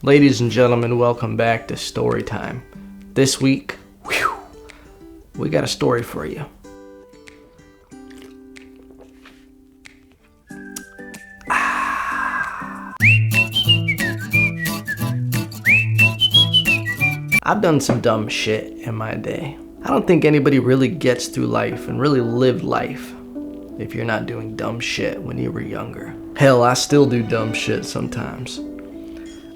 Ladies and gentlemen, welcome back to Story Time. This week, we got a story for you. I've done some dumb shit in my day. I don't think anybody really gets through life and really lived life if you're not doing dumb shit when you were younger. Hell, I still do dumb shit sometimes.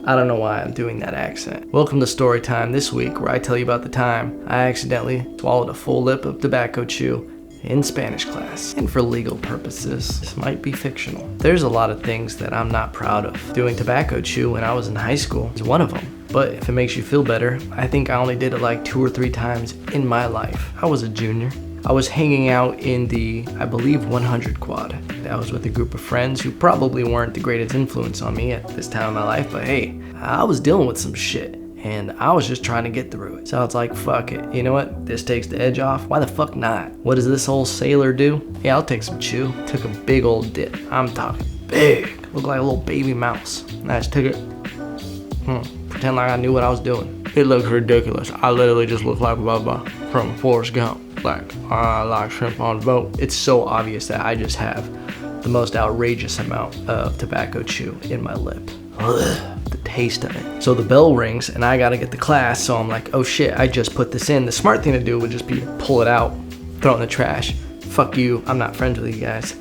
I don't know why I'm doing that accent. Welcome to Story Time this week, where I tell you about the time I accidentally swallowed a full lip of tobacco chew in Spanish class. And for legal purposes, this might be fictional. There's a lot of things that I'm not proud of. Doing tobacco chew when I was in high school is one of them. But if it makes you feel better, I think I only did it like 2 or 3 times in my life. I was a junior. I was hanging out in the, I believe, 100 quad. I was with a group of friends who probably weren't the greatest influence on me at this time of my life, but hey, I was dealing with some shit, and I was just trying to get through it. So I was like, fuck it, you know what? This takes the edge off. Why the fuck not? What does this old sailor do? Yeah, I'll take some chew. Took a big old dip. I'm talking big. Looked like a little baby mouse. And I just took it, pretend like I knew what I was doing. It looked ridiculous. I literally just looked like Bubba from Forrest Gump. Like shrimp on a boat. It's so obvious that I just have the most outrageous amount of tobacco chew in my lip. Ugh, the taste of it. So the bell rings and I gotta get to class, so I'm like, oh shit, I just put this in. The smart thing to do would just be pull it out, throw it in the trash. Fuck you, I'm not friends with you guys.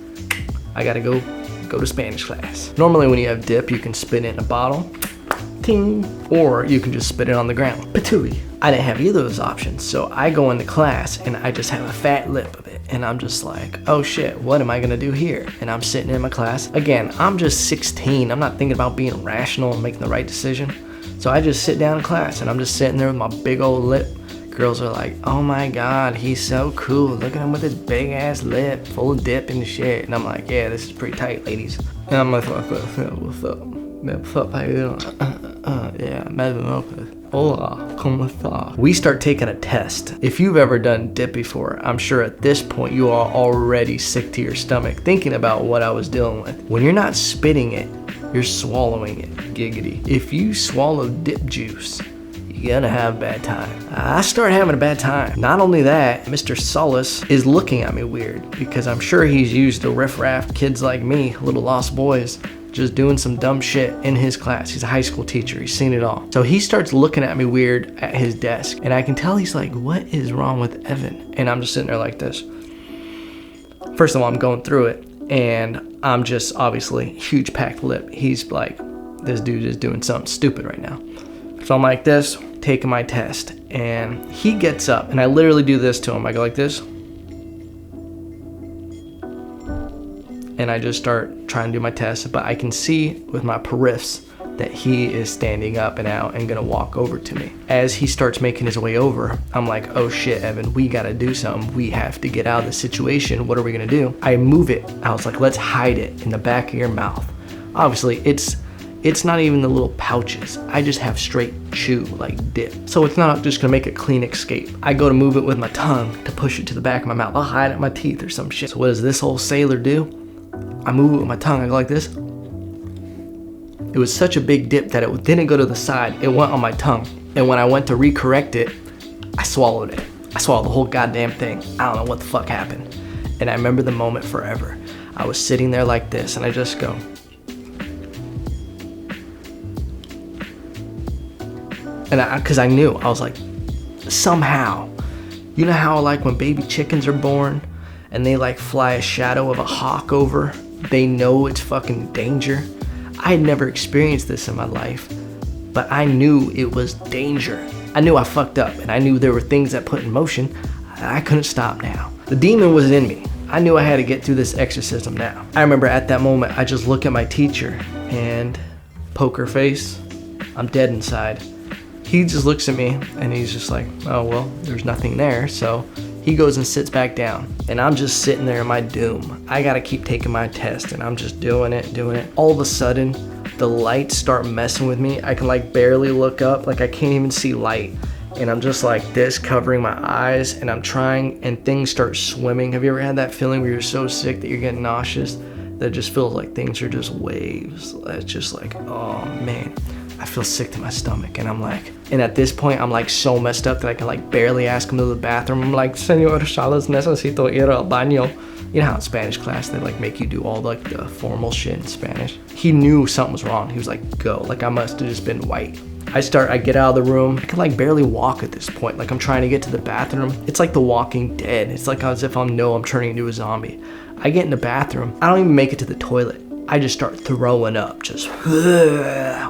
I gotta go to Spanish class. Normally when you have dip, you can spit it in a bottle, ting, or you can just spit it on the ground. Patooey. I didn't have either of those options, so I go into class and I just have a fat lip of it, and I'm just like, oh shit, what am I gonna do here? And I'm sitting in my class. Again, I'm just 16. I'm not thinking about being rational and making the right decision. So I just sit down in class and I'm just sitting there with my big old lip. Girls are like, oh my god, he's so cool. Look at him with his big ass lip, full of dip and shit. And I'm like, yeah, this is pretty tight, ladies. And I'm like, what's up? What's up, how you doing? Yeah, Lopez. Hola, ¿cómo está? We start taking a test. If you've ever done dip before, I'm sure at this point you are already sick to your stomach thinking about what I was dealing with. When you're not spitting it, you're swallowing it. Giggity. If you swallow dip juice, you're gonna have a bad time. I started having a bad time. Not only that, Mr. Solace is looking at me weird because I'm sure he's used to riffraff kids like me, little lost boys, just doing some dumb shit in his class. He's a high school teacher. He's seen it all. So he starts looking at me weird at his desk, and I can tell he's like, what is wrong with Evan? And I'm just sitting there like this. First of all, I'm going through it, and I'm just obviously huge packed lip. He's like, this dude is doing something stupid right now. So I'm like this, taking my test, and he gets up, and I literally do this to him. I go like this, and I just start trying to do my test, but I can see with my periffs that he is standing up and out and gonna walk over to me. As he starts making his way over, I'm like, oh shit, Evan, we gotta do something. We have to get out of this situation. What are we gonna do? I move it. I was like, let's hide it in the back of your mouth. Obviously, it's not even the little pouches. I just have straight chew, like dip. So it's not just gonna make a clean escape. I go to move it with my tongue to push it to the back of my mouth. I'll hide it in my teeth or some shit. So what does this old sailor do? I move it with my tongue, I go like this. It was such a big dip that it didn't go to the side, it went on my tongue. And when I went to recorrect it, I swallowed it. I swallowed the whole goddamn thing. I don't know what the fuck happened. And I remember the moment forever. I was sitting there like this, and I just go. And cause I knew, I was like, somehow, you know how like when baby chickens are born, and they like fly a shadow of a hawk over, they know it's fucking danger. I had never experienced this in my life, but I knew it was danger. I knew I fucked up, and I knew there were things that put in motion. I couldn't stop now. The demon was in me. I knew I had to get through this exorcism now. I remember at that moment, I just look at my teacher, and poker face, I'm dead inside. He just looks at me, and he's just like, oh well, there's nothing there, so he goes and sits back down, and I'm just sitting there in my doom. I gotta keep taking my test, and I'm just doing it. All of a sudden, the lights start messing with me. I can like barely look up, like I can't even see light. And I'm just like this, covering my eyes, and I'm trying, and things start swimming. Have you ever had that feeling where you're so sick that you're getting nauseous? That just feels like things are just waves. It's just like, oh man. I feel sick to my stomach, and I'm like, and at this point, I'm like so messed up that I can like barely ask him to the bathroom. I'm like, Señor Salas, necesito ir al baño. You know how in Spanish class, they like make you do all like the formal shit in Spanish. He knew something was wrong. He was like, go. Like I must have just been white. I get out of the room. I can like barely walk at this point. Like I'm trying to get to the bathroom. It's like The Walking Dead. It's like as if I'm turning into a zombie. I get in the bathroom. I don't even make it to the toilet. I just start throwing up, just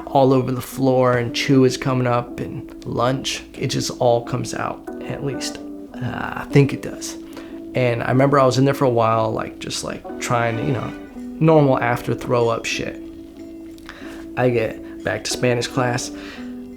all over the floor, and chew is coming up, and lunch. It just all comes out, at least. I think it does. And I remember I was in there for a while, like just like trying to, normal after throw up shit. I get back to Spanish class.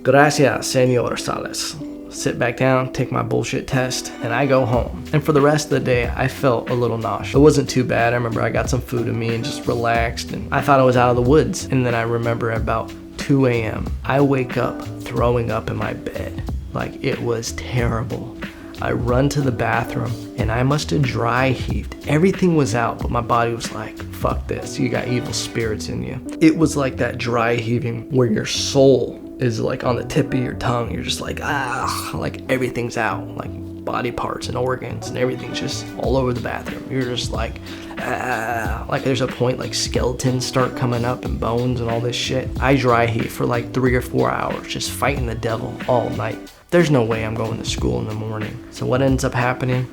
Gracias, Señor Salas. Sit back down, take my bullshit test, and I go home. And for the rest of the day, I felt a little nauseous. It wasn't too bad. I remember I got some food in me and just relaxed, and I thought I was out of the woods. And then I remember about 2 a.m., I wake up throwing up in my bed. Like it was terrible. I run to the bathroom, and I must have dry heaved. Everything was out, but my body was like, fuck this, you got evil spirits in you. It was like that dry heaving where your soul is like on the tip of your tongue. You're just like, like everything's out, like body parts and organs and everything's just all over the bathroom. You're just like there's a point like skeletons start coming up and bones and all this shit. I dry heave for like 3 or 4 hours, just fighting the devil all night. There's no way I'm going to school in the morning. So what ends up happening,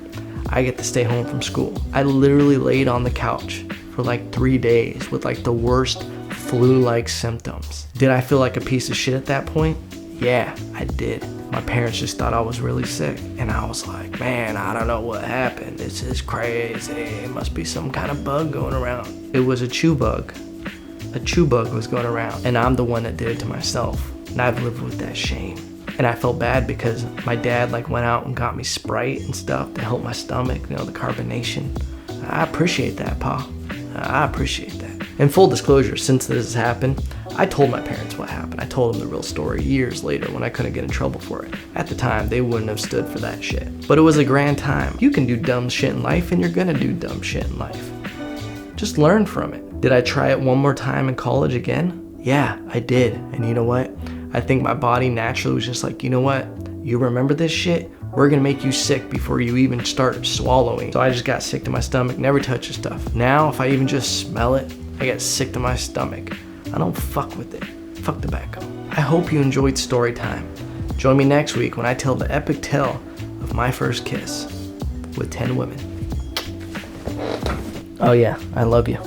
I get to stay home from school. I literally laid on the couch for like 3 days with like the worst flu-like symptoms. Did I feel like a piece of shit at that point? Yeah, I did. My parents just thought I was really sick, and I was like, man, I don't know what happened. This is crazy. It must be some kind of bug going around. It was a chew bug. A chew bug was going around, and I'm the one that did it to myself. And I've lived with that shame. And I felt bad because my dad like went out and got me Sprite and stuff to help my stomach, the carbonation. I appreciate that, Pa. I appreciate that. In full disclosure, since this has happened, I told my parents what happened. I told them the real story years later when I couldn't get in trouble for it. At the time, they wouldn't have stood for that shit. But it was a grand time. You can do dumb shit in life, and you're gonna do dumb shit in life. Just learn from it. Did I try it one more time in college again? Yeah, I did. And you know what? I think my body naturally was just like, you know what? You remember this shit? We're gonna make you sick before you even start swallowing. So I just got sick to my stomach, never touch the stuff. Now, if I even just smell it, I get sick to my stomach. I don't fuck with it. Fuck tobacco. I hope you enjoyed story time. Join me next week when I tell the epic tale of my first kiss with 10 women. Oh yeah, I love you.